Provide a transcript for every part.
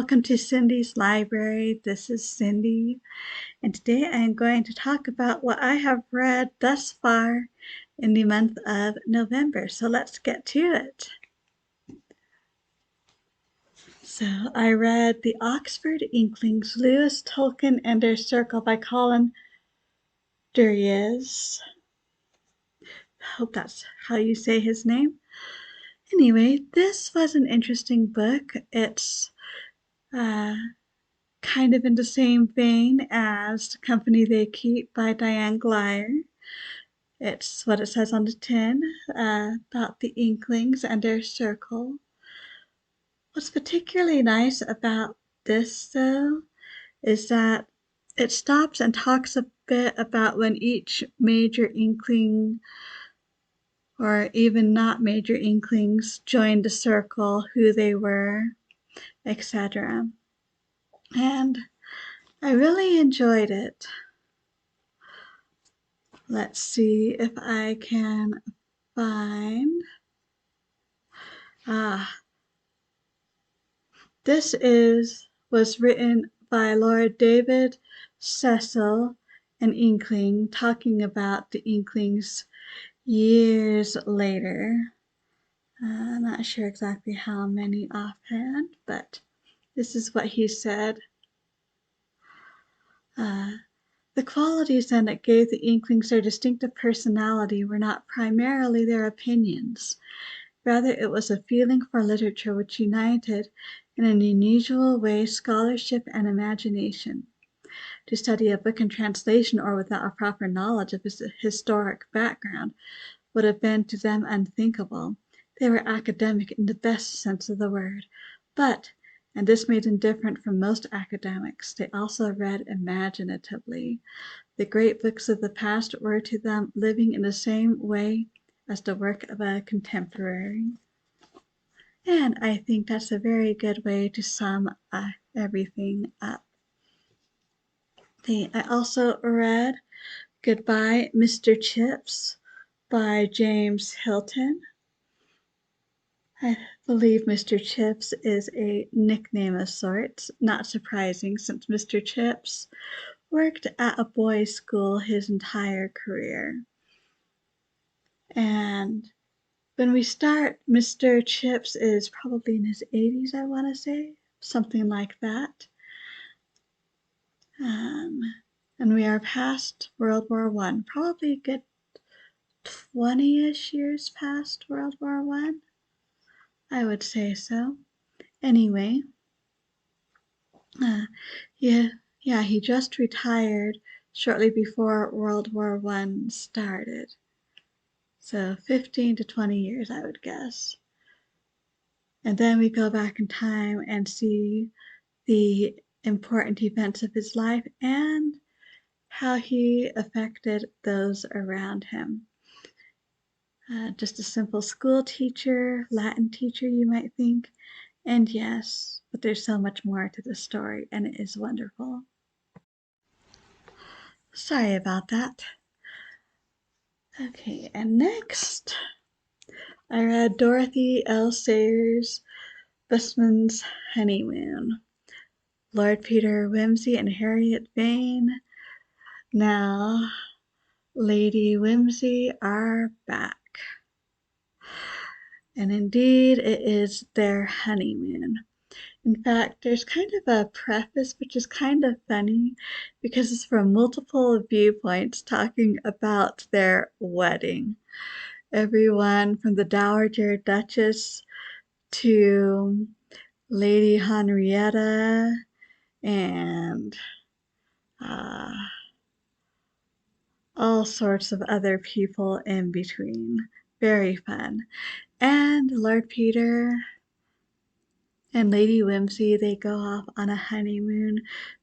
welcome to Cindy's Library. This is Cindy, and today I am going to talk about what I have read thus far in the month of November. So let's get to it. So I read The Oxford Inklings, Lewis Tolkien and Their Circle by Colin Duriez. Hope that's how you say his name. Anyway, this was an interesting book. It's kind of in the same vein as The Company They Keep by Diane Glyer. It's what it says on the tin about the Inklings and their circle. What's particularly nice about this, though, is that it stops and talks a bit about when each major Inkling, or even not major Inklings, joined the circle, who they were, etc. And I really enjoyed it. Let's see if I can find. This was written by Lord David Cecil, an Inkling, talking about the Inklings years later. I'm not sure exactly how many offhand, but this is what he said. The qualities then that gave the Inklings their distinctive personality were not primarily their opinions. Rather, it was a feeling for literature which united in an unusual way scholarship and imagination. To study a book in translation or without a proper knowledge of its historic background would have been to them unthinkable. They were academic in the best sense of the word, but, and this made them different from most academics, they also read imaginatively. The great books of the past were to them living in the same way as the work of a contemporary. And I think that's a very good way to sum everything up. I also read Goodbye, Mr. Chips by James Hilton. I believe Mr. Chips is a nickname of sorts, not surprising since Mr. Chips worked at a boys' school his entire career. And when we start, Mr. Chips is probably in his 80s, I want to say, something like that. And we are past World War I, probably a good 20-ish years past World War I. I would say so. Anyway, he just retired shortly before World War I started. So 15 to 20 years, I would guess. And then we go back in time and see the important events of his life and how he affected those around him. Just a simple school teacher, Latin teacher, you might think. And yes, but there's so much more to the story, and it is wonderful. Sorry about that. Okay, and next, I read Dorothy L. Sayers' Busman's Honeymoon. Lord Peter Wimsey and Harriet Vane, now Lady Wimsey, are back. And indeed, it is their honeymoon. In fact, there's kind of a preface, which is kind of funny because it's from multiple viewpoints talking about their wedding. Everyone from the Dowager Duchess to Lady Henrietta and all sorts of other people in between. Very fun. And Lord Peter and Lady Wimsey, they go off on a honeymoon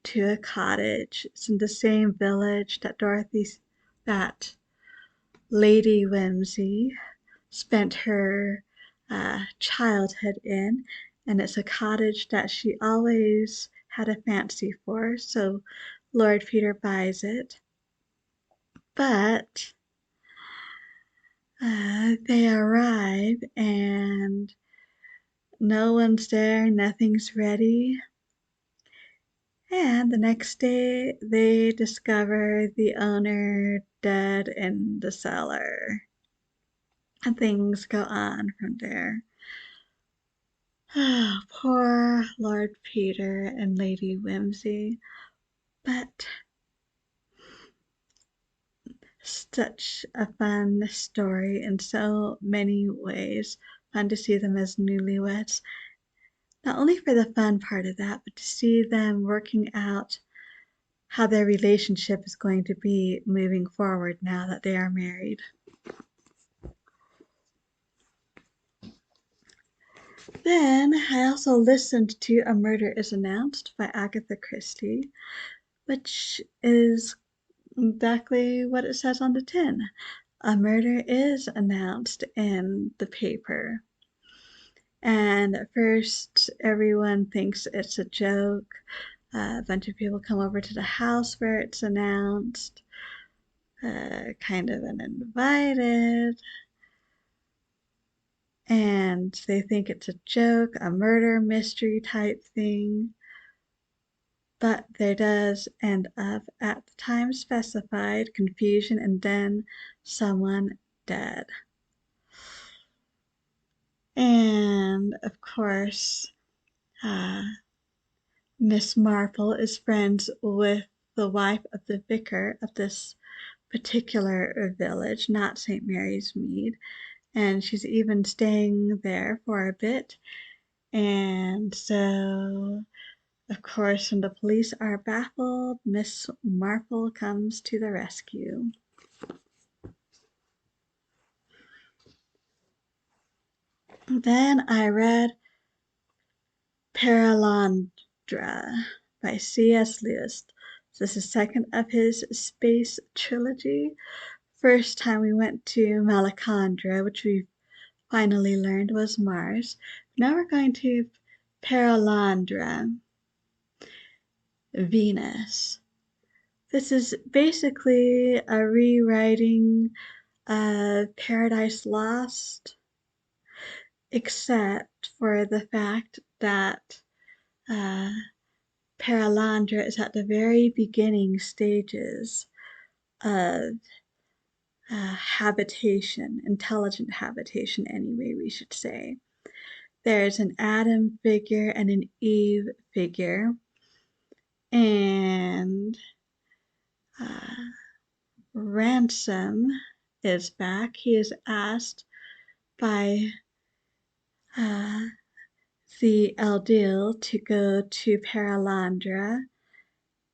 to a cottage. It's in the same village that Lady Wimsey spent her childhood in, and it's a cottage that she always had a fancy for, so Lord Peter buys it. But they arrive and no one's there, nothing's ready. And the next day, they discover the owner dead in the cellar. And things go on from there. Oh, poor Lord Peter and Lady Whimsy. But such a fun story in so many ways. Fun to see them as newlyweds. Not only for the fun part of that, but to see them working out how their relationship is going to be moving forward now that they are married. Then I also listened to A Murder is Announced by Agatha Christie, which is exactly what it says on the tin. A murder is announced in the paper. And at first, everyone thinks it's a joke. A bunch of people come over to the house where it's announced, kind of uninvited. And they think it's a joke, a murder mystery type thing. But there does end up, at the time specified, confusion and then someone dead. And of course, Miss Marple is friends with the wife of the vicar of this particular village, not St. Mary's Mead, and she's even staying there for a bit. And so, of course, when the police are baffled, Miss Marple comes to the rescue. Then I read Perelandra by C.S. Lewis. This is second of his space trilogy. First time we went to Malacandra, which we finally learned was Mars. Now we're going to Perelandra, Venus. This is basically a rewriting of Paradise Lost, except for the fact that Perelandra is at the very beginning stages of habitation, intelligent habitation anyway, we should say. There's an Adam figure and an Eve figure, and Ransom is back. He is asked by the Eldil to go to Perelandra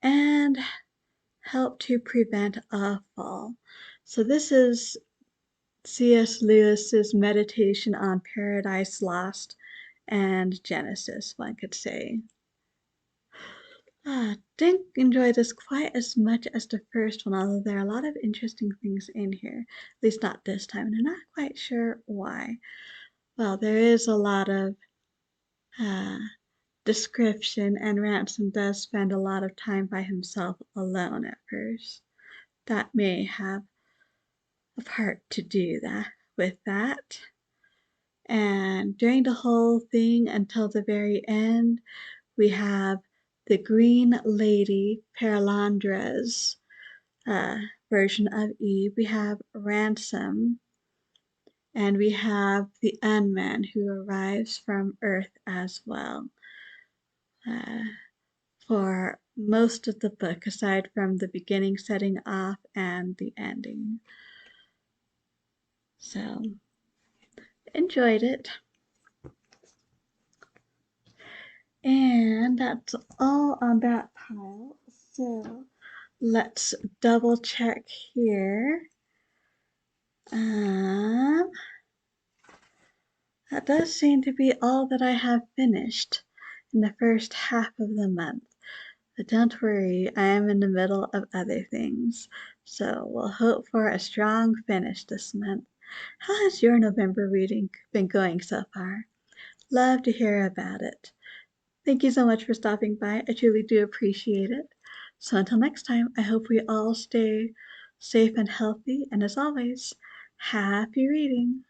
and help to prevent a fall. So this is C.S. Lewis's meditation on Paradise Lost and Genesis, one could say. Didn't enjoy this quite as much as the first one, although there are a lot of interesting things in here. At least not this time, and I'm not quite sure why. Well, there is a lot of description, and Ransom does spend a lot of time by himself alone at first. That may have a part to do with that. And during the whole thing until the very end, we have the Green Lady, Perelandra's version of Eve. We have Ransom, and we have the Unman who arrives from Earth as well. For most of the book, aside from the beginning setting off and the ending. So, enjoyed it. And that's all on that pile. So, let's double check here. That does seem to be all that I have finished in the first half of the month. But don't worry, I am in the middle of other things, so we'll hope for a strong finish this month. How has your November reading been going so far? Love to hear about it. Thank you so much for stopping by. I truly do appreciate it. So until next time, I hope we all stay safe and healthy, and as always, happy reading.